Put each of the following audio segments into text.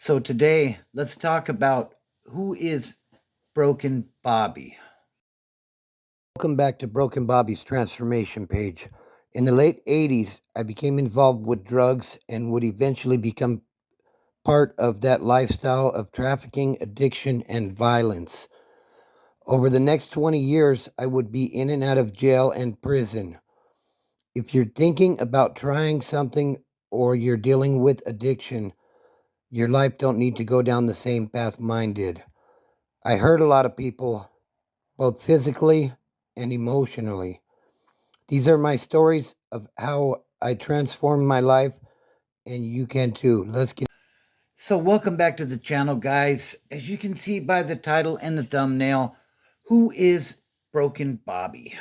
So today, let's talk about who is Broken Bobby. Welcome back to Broken Bobby's transformation page. In the late 80s, I became involved with drugs and would eventually become part of that lifestyle of trafficking, addiction, and violence. Over the next 20 years, I would be in and out of jail and prison. If you're thinking about trying something or you're dealing with addiction, your life don't need to go down the same path mine did. I hurt a lot of people, both physically and emotionally. These are my stories of how I transformed my life, and you can too. Let's get. So, welcome back to the channel, guys. As you can see by the title and the thumbnail, who is Broken Bobby?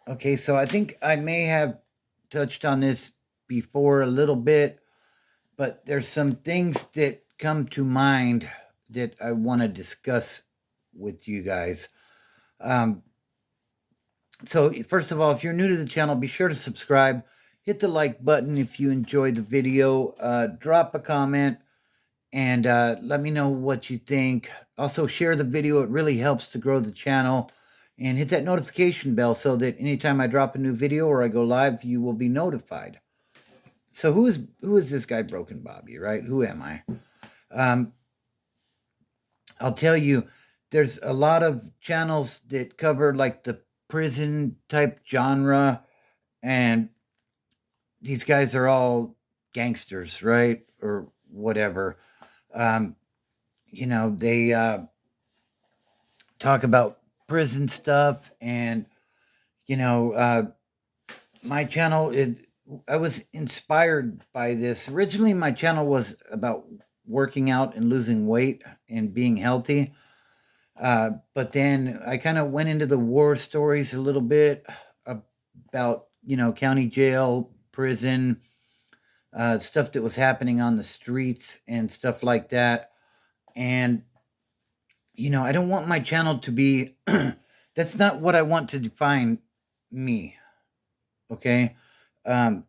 Okay, so I think I may have touched on this before a little bit, but there's some things that come to mind that I want to discuss with you guys. Um, So, first of all, if you're new to the channel, be sure to subscribe. Hit the like button if you enjoyed the video. Drop a comment and let me know what you think. Also, share the video. It really helps to grow the channel. And hit that notification bell so that anytime I drop a new video or I go live, you will be notified. So, who is this guy, Broken Bobby, right? Who am I? Um, I'll tell you, there's a lot of channels that cover like the prison type genre, and these guys are all gangsters, right? Or whatever. Um, they talk about prison stuff, and you know, uh, my channel. I was inspired by this. Originally, my channel was about working out and losing weight and being healthy. But then I kind of went into the war stories a little bit about county jail, prison, stuff that was happening on the streets and stuff like that. And, I don't want my channel to be, that's not what I want to define me. Okay. Um,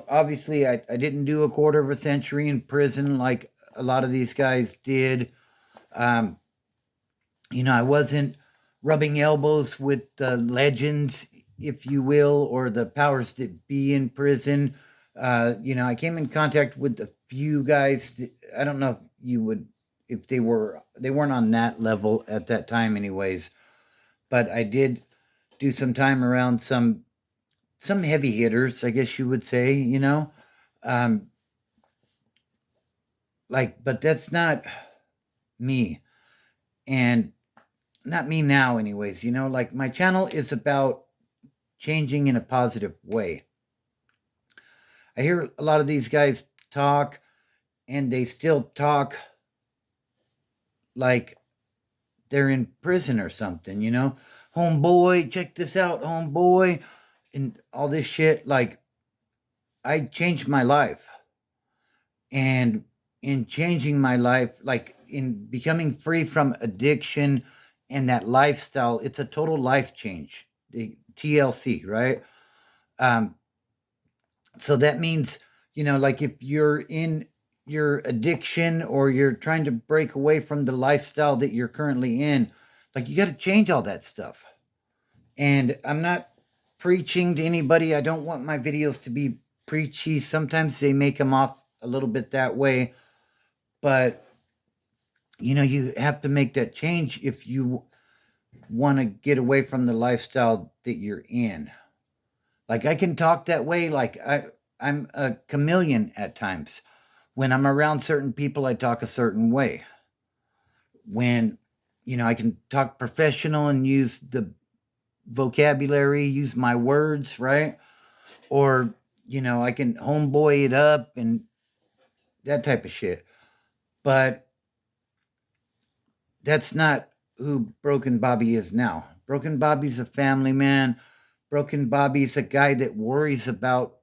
Obviously, I didn't do a quarter of a century in prison like a lot of these guys did. Um, I wasn't rubbing elbows with the legends, if you will, or the powers that be in prison. I came in contact with a few guys. I don't know if you would, if they weren't on that level at that time, anyways. But I did do some time around some heavy hitters, I guess you would say. Um, but that's not me, and not me now, anyways. Like my channel is about changing in a positive way. I hear a lot of these guys talk, and they still talk like they're in prison or something. Homeboy, check this out, homeboy, and all this shit. Like, I changed my life. And in changing my life, like in becoming free from addiction and that lifestyle, it's a total life change. The TLC, right? Um, so that means, like if you're in your addiction or you're trying to break away from the lifestyle that you're currently in, like you got to change all that stuff. And I'm not preaching to anybody. I don't want my videos to be preachy. Sometimes they make them off a little bit that way, but you have to make that change if you want to get away from the lifestyle that you're in. Like I can talk that way. Like I'm a chameleon at times. When I'm around certain people, I talk a certain way. When, I can talk professional and use the vocabulary, use my words, right? Or, I can homeboy it up and that type of shit. But that's not who Broken Bobby is now. Broken Bobby's a family man. Broken Bobby's a guy that worries about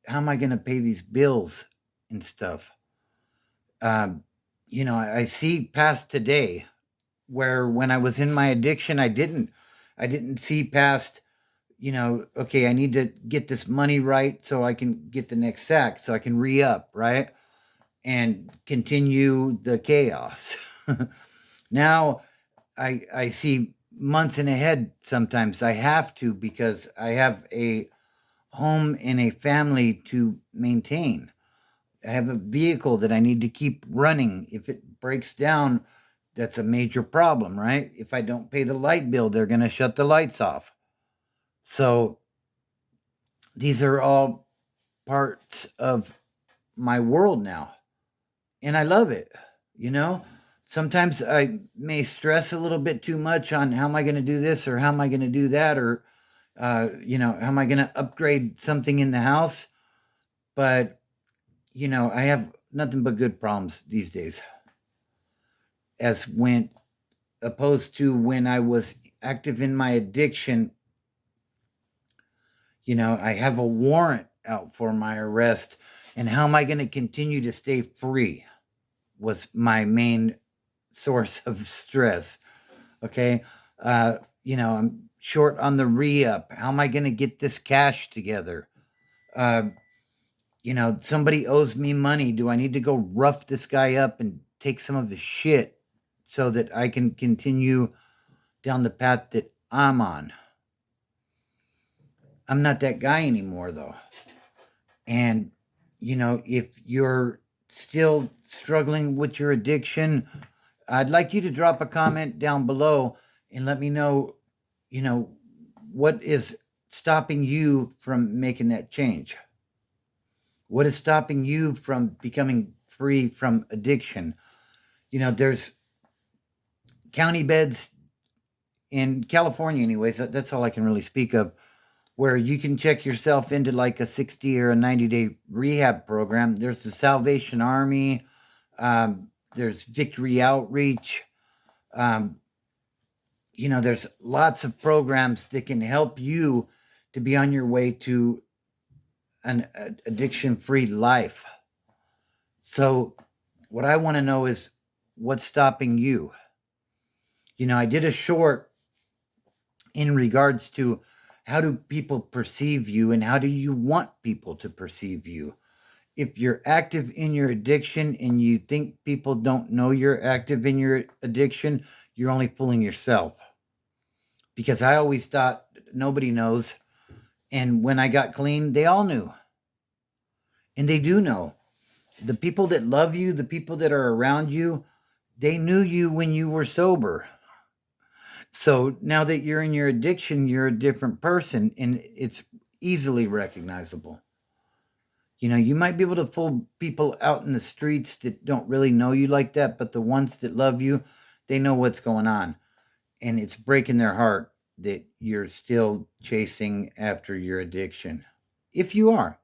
how am I going to pay these bills and stuff. Um, I see past today where when I was in my addiction, I didn't see past, okay, I need to get this money right so I can get the next sack, so I can re up, right? and continue the chaos. Now I see months in ahead sometimes. I have to because I have a home and a family to maintain. I have a vehicle that I need to keep running. If it breaks down, that's a major problem, right? If I don't pay the light bill, they're going to shut the lights off. So these are all parts of my world now. And I love it, you know? Sometimes I may stress a little bit too much on how am I going to do this or how am I going to do that or, how am I going to upgrade something in the house? But, I have nothing but good problems these days, as when opposed to when I was active in my addiction. I have a warrant out for my arrest. And how am I going to continue to stay free was my main source of stress. Okay. I'm short on the re-up. How am I going to get this cash together? Uh, somebody owes me money. Do I need to go rough this guy up and take some of his shit so that I can continue down the path that I'm on? I'm not that guy anymore, though. And, if you're still struggling with your addiction, I'd like you to drop a comment down below and let me know, you know, what is stopping you from making that change? What is stopping you from becoming free from addiction? There's county beds in California, anyways. That's all I can really speak of, where you can check yourself into like a 60 or a 90-day rehab program. There's the Salvation Army, there's Victory Outreach. Um, there's lots of programs that can help you to be on your way to an addiction-free life. So what I want to know is what's stopping you? I did a short in regards to how do people perceive you and how do you want people to perceive you? If you're active in your addiction and you think people don't know you're active in your addiction, you're only fooling yourself. Because I always thought nobody knows. And when I got clean, they all knew. And they do know. The people that love you, the people that are around you, they knew you when you were sober. So now that you're in your addiction, you're a different person and it's easily recognizable. You might be able to fool people out in the streets that don't really know you like that, but the ones that love you, they know what's going on. And it's breaking their heart that you're still chasing after your addiction. If you are.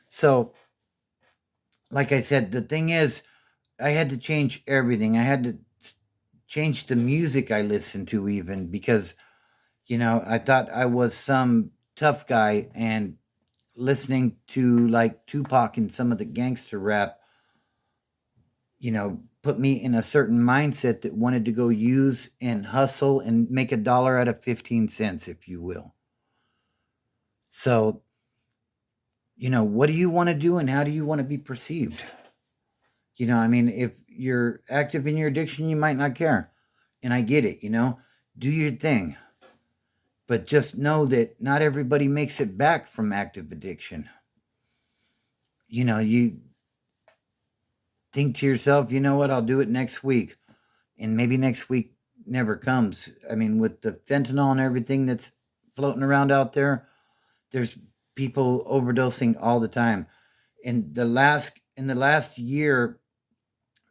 So, like I said, the thing is, I had to change everything. I had to change the music I listened to, even because, I thought I was some tough guy, and listening to like Tupac and some of the gangster rap, put me in a certain mindset that wanted to go use and hustle and make a dollar out of 15 cents, if you will. So, what do you want to do and how do you want to be perceived? If you're active in your addiction, you might not care. And I get it, do your thing. But just know that not everybody makes it back from active addiction. You think to yourself, you know what, I'll do it next week. And maybe next week never comes. With the fentanyl and everything that's floating around out there, there's people overdosing all the time. In the last year,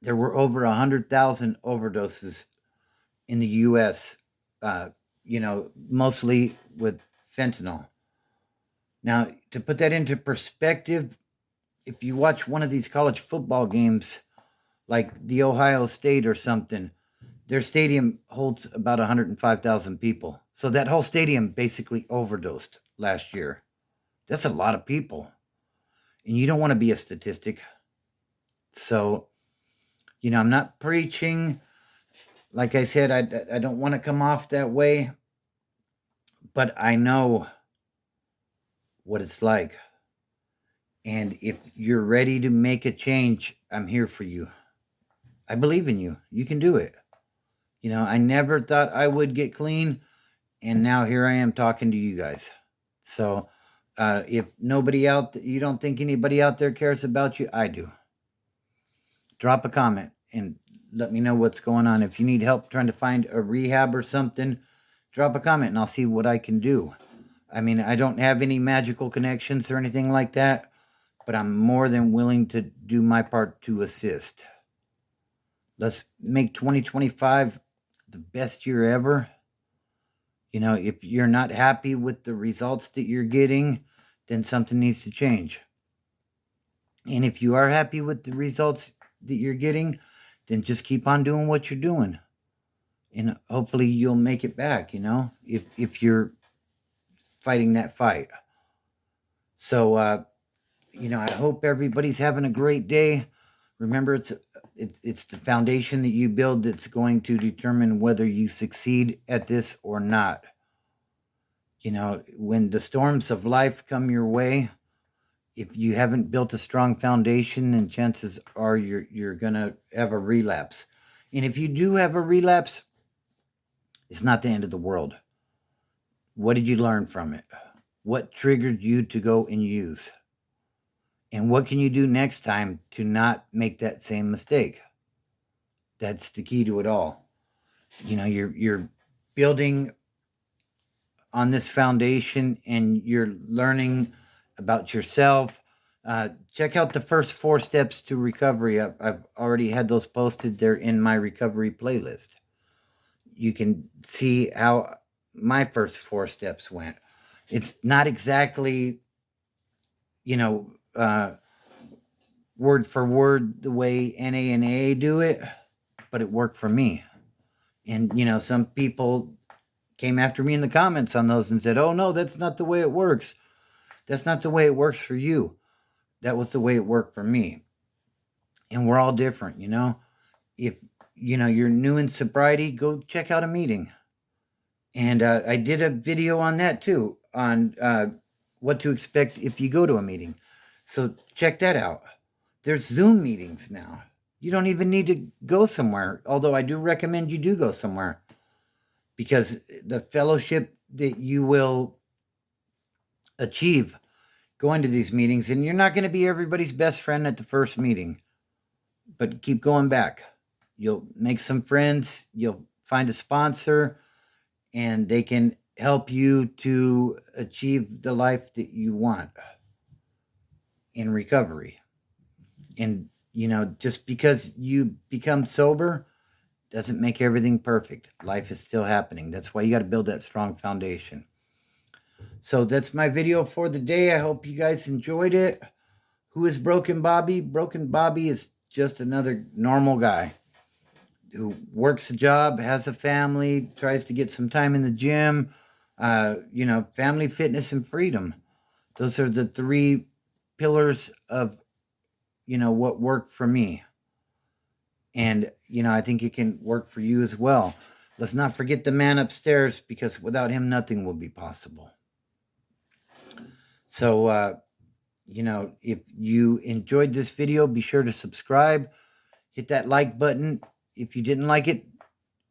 there were over 100,000 overdoses in the U.S. Mostly with fentanyl. Now, to put that into perspective, if you watch one of these college football games, like the Ohio State or something, their stadium holds about 105,000 people. So that whole stadium basically overdosed last year. That's a lot of people. And you don't want to be a statistic. So, I'm not preaching. Like I said, I don't want to come off that way. But I know what it's like. And if you're ready to make a change, I'm here for you. I believe in you. You can do it. I never thought I would get clean, and now here I am talking to you guys. So, if you don't think anybody out there cares about you, I do. Drop a comment and let me know what's going on. If you need help trying to find a rehab or something, drop a comment and I'll see what I can do. I mean, I don't have any magical connections or anything like that, but I'm more than willing to do my part to assist. Let's make 2025 the best year ever. If you're not happy with the results that you're getting, then something needs to change. And if you are happy with the results that you're getting, then just keep on doing what you're doing. And hopefully you'll make it back, if you're fighting that fight. So, I hope everybody's having a great day. Remember, it's the foundation that you build that's going to determine whether you succeed at this or not. When the storms of life come your way, if you haven't built a strong foundation, then chances are you're gonna have a relapse. And if you do have a relapse, it's not the end of the world. What did you learn from it? What triggered you to go and use? And what can you do next time to not make that same mistake? That's the key to it all. You're building on this foundation and you're learning about yourself. Check out the first 4 steps to recovery. I've already had those posted there in my recovery playlist. You can see how my first 4 steps went. It's not exactly, word for word the way NA and AA do it, but it worked for me. And, some people came after me in the comments on those and said, oh, no, that's not the way it works. That's not the way it works for you. That was the way it worked for me. And we're all different, If, you're new in sobriety, go check out a meeting. And I did a video on that too, on what to expect if you go to a meeting. So check that out. There's Zoom meetings now. You don't even need to go somewhere, although I do recommend you do go somewhere, because the fellowship that you will achieve going to these meetings, and you're not going to be everybody's best friend at the first meeting, but keep going back. You'll make some friends, you'll find a sponsor, and they can help you to achieve the life that you want in recovery. And, just because you become sober doesn't make everything perfect. Life is still happening. That's why you got to build that strong foundation. So that's my video for the day. I hope you guys enjoyed it. Who is Broken Bobby? Broken Bobby is just another normal guy who works a job, has a family, tries to get some time in the gym, family, fitness, and freedom. Those are the 3 pillars of, what worked for me. And, I think it can work for you as well. Let's not forget the man upstairs, because without him, nothing will be possible. So, if you enjoyed this video, be sure to subscribe, hit that like button. If you didn't like it,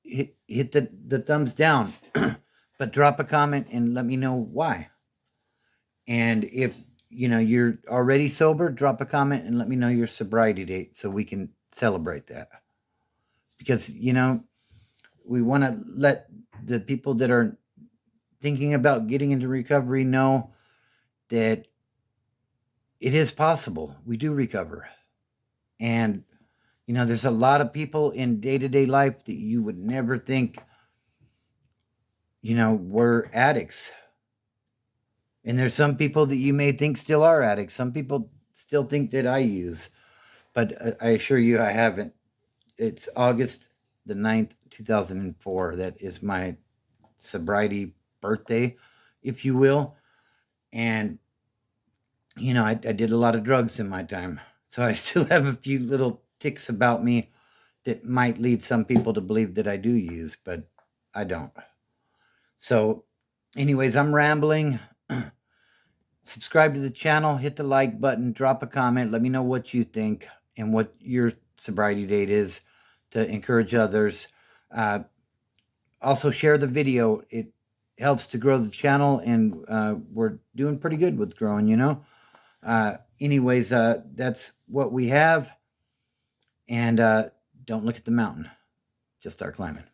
hit the thumbs down, but drop a comment and let me know why. And if, you're already sober, drop a comment and let me know your sobriety date so we can celebrate that. Because, we want to let the people that are thinking about getting into recovery know that it is possible. We do recover. And, there's a lot of people in day-to-day life that you would never think, were addicts. And there's some people that you may think still are addicts. Some people still think that I use. But I assure you I haven't. It's August the 9th, 2004. That is my sobriety birthday, if you will. And, I did a lot of drugs in my time. So I still have a few little ticks about me that might lead some people to believe that I do use, but I don't. So anyways, I'm rambling. Subscribe to the channel, hit the like button, drop a comment, let me know what you think and what your sobriety date is to encourage others. Also share the video. It helps to grow the channel, and we're doing pretty good with growing, you know. Anyways, that's what we have. And don't look at the mountain. Just start climbing.